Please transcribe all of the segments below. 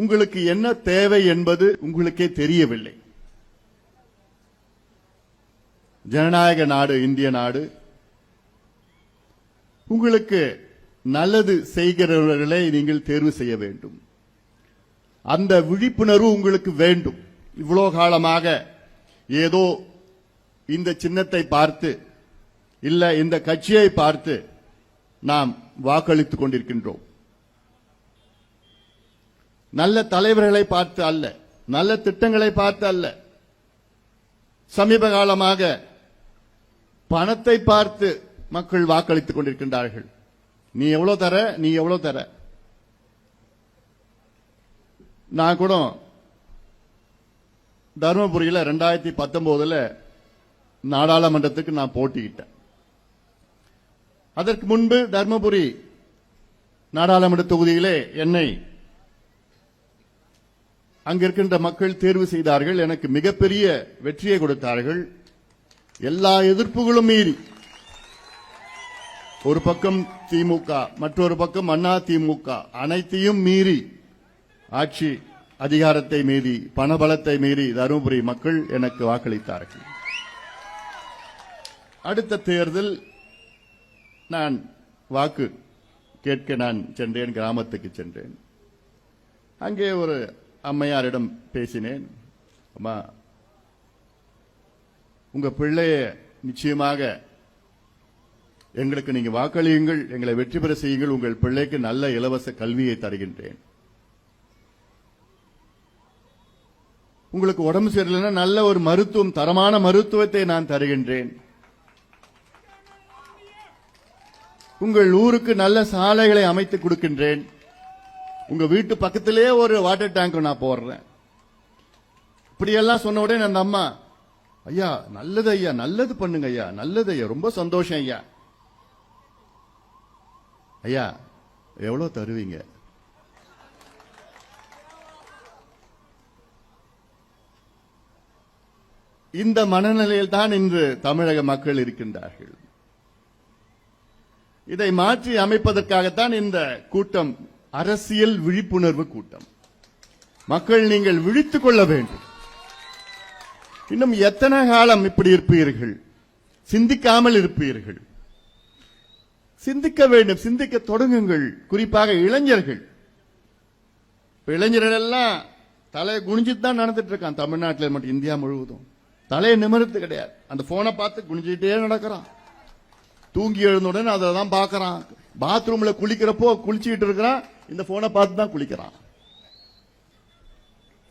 உங்களுக்கு என்ன தேவை என்பது உங்களுக்கே தெரியவில்லை. ஜனநாயக நாடு இந்திய நாடு. உங்களுக்கு நல்லது செய்கிறவர்களை நீங்கள் தேர்வு செய்ய வேண்டும். அந்த விழிப்புணர்வு உங்களுக்கு வேண்டும். இவ்வளவு காலமாக ஏதோ இந்த சின்னத்தை பார்த்து இல்ல இந்த கட்சியை பார்த்து நாம் வாக்களித்துக் கொண்டிருக்கின்றோம். நல்ல தலைவர்களை பார்த்து அல்ல, நல்ல திட்டங்களை பார்த்து அல்ல. சமீப காலமாக பணத்தை பார்த்து மக்கள் வாக்களித்துக் கொண்டிருக்கின்றார்கள். நீ எவ்வளவு தர, நீ எவ்வளவு தர. நான் கூட தர்மபுரியில் 2019 நாடாளுமன்றத்துக்கு நான் போட்டியிட்டேன். அதற்கு முன்பு தர்மபுரி நாடாளுமன்ற தொகுதியிலே என்னை அங்கிருக்கின்ற மக்கள் தேர்வு செய்தார்கள். எனக்கு மிகப்பெரிய வெற்றியை கொடுத்தார்கள். எல்லா எதிர்ப்புகளும் மீறி, ஒரு பக்கம் திமுக, மற்றொரு பக்கம் அண்ணா திமுக, அனைத்தையும் மீறி, ஆட்சி அதிகாரத்தை மீறி, பணபலத்தை மீறி தருமபுரி மக்கள் எனக்கு வாக்களித்தார்கள். அடுத்த தேர்தல் நான் வாக்கு கேட்க நான் சென்றேன், கிராமத்துக்கு சென்றேன். அங்கே ஒரு அம்மையாரிடம் பேசினேன். அம்மா, உங்க பிள்ளைய நிச்சயமாக எங்களுக்கு நீங்க வாக்களியுங்கள், எங்களை வெற்றி பெற செய்யுங்கள், உங்கள் பிள்ளைக்கு நல்ல இலவச கல்வியை தருகின்றேன். உங்களுக்கு உடம்பு சரியில்லைன்னா நல்ல ஒரு மருத்துவம், தரமான மருத்துவத்தை நான் தருகின்றேன். உங்கள் ஊருக்கு நல்ல சாலைகளை அமைத்து கொடுக்கின்றேன். உங்க வீட்டு பக்கத்திலேயே ஒரு வாட்டர் டேங்க் நான் போடுறேன். இப்படியெல்லாம் சொன்ன உடனே அந்த அம்மா, ஐயா நல்லது, ஐயா நல்லது பண்ணுங்க, ஐயா நல்லது, ஐயா ரொம்ப சந்தோஷம், ஐயா ஐயா எவ்வளவு தருவீங்க? இந்த மனநிலையில் தான் இன்று தமிழக மக்கள் இருக்கின்றார்கள். இதை மாற்றி அமைப்பதற்காகத்தான் இந்த கூட்டம் அரசியல் விழிப்புணர்வு கூட்டம். மக்கள் நீங்கள் விழித்துக் கொள்ள வேண்டும். இன்னும் எத்தனை காலம் இப்படி இருப்பீர்கள்? சிந்திக்காமல் இருப்பீர்கள். சிந்திக்க வேண்டும், சிந்திக்க தொடங்குங்கள். குறிப்பாக இளைஞர்கள். இளைஞர்கள் எல்லாம் தலையை குனிஞ்சிட்டு தான் நடந்துட்டு இருக்கான். தமிழ்நாட்டில் மட்டும், இந்தியா முழுவதும் தலையை நிமிர்றது கிடையாது. அந்த போனை பார்த்து குனிஞ்சிட்டே நடக்கிறான். தூங்கி எழுந்தவுடன் அதை தான் பார்க்கறான். பாத்ரூம்ல குளிக்கிறப்போ குளிச்சுட்டு இருக்கிறான், இந்த போனை பார்த்து தான் குளிக்கிறான்.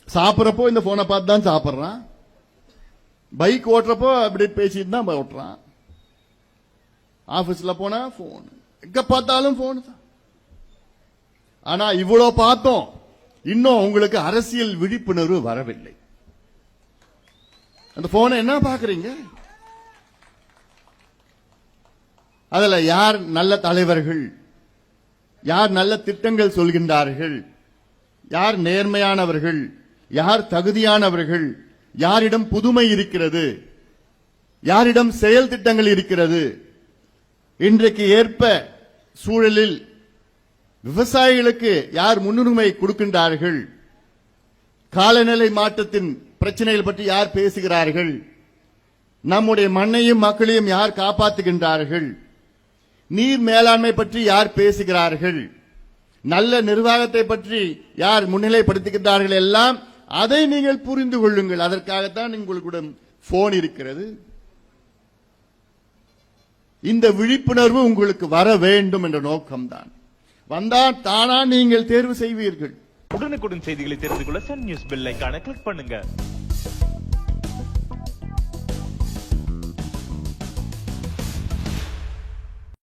சாப்பிட்றப்போ இந்த போனை பார்த்து தான் சாப்பிட்றான். பைக் ஓட்டுறப்போ அப்படி பேசிட்டு தான் ஓட்டுறான். ஆபீஸ்ல போனா போன், எங்க பார்த்தாலும் போன் தான். ஆனா இவ்வளவு பார்த்தோம், இன்னும் உங்களுக்கு அரசியல் விழிப்புணர்வு வரவில்லை. அந்த போனை என்ன பாக்குறீங்க? அதுல யார் நல்ல தலைவர்கள், யார் நல்ல திட்டங்கள் சொல்கின்றார்கள், யார் நேர்மையானவர்கள், யார் தகுதியானவர்கள், யாரிடம் புதுமை இருக்கிறது, யாரிடம் செயல் திட்டங்கள் இருக்கிறது. இன்றைக்கு ஏற்ப சூழலில் விவசாயிகளுக்கு யார் முன்னுரிமை கொடுக்கின்றார்கள், காலநிலை மாற்றத்தின் பிரச்சனைகள் பற்றி யார் பேசுகிறார்கள், நம்முடைய மண்ணையும் மக்களையும் யார் காப்பாற்றுகின்றார்கள், நீர் மேலாண்மை பற்றி யார் பேசுகிறார்கள், நல்ல நிர்வாகத்தை பற்றி யார் முன்னிலைப்படுத்துகின்றார்கள், எல்லாம் அதை நீங்கள் புரிந்து கொள்ளுங்கள். அதற்காகத்தான் உங்களுக்கு போன் இருக்கிறது. இந்த விழிப்புணர்வு உங்களுக்கு வர வேண்டும் என்ற நோக்கம்தான். வந்தால் தானா நீங்கள் தேர்வு செய்வீர்கள். உடனுக்குடன் செய்திகளை தெரிந்து கொள்ள சன் நியூஸ் பெல் ஐகானை கிளிக் பண்ணுங்க.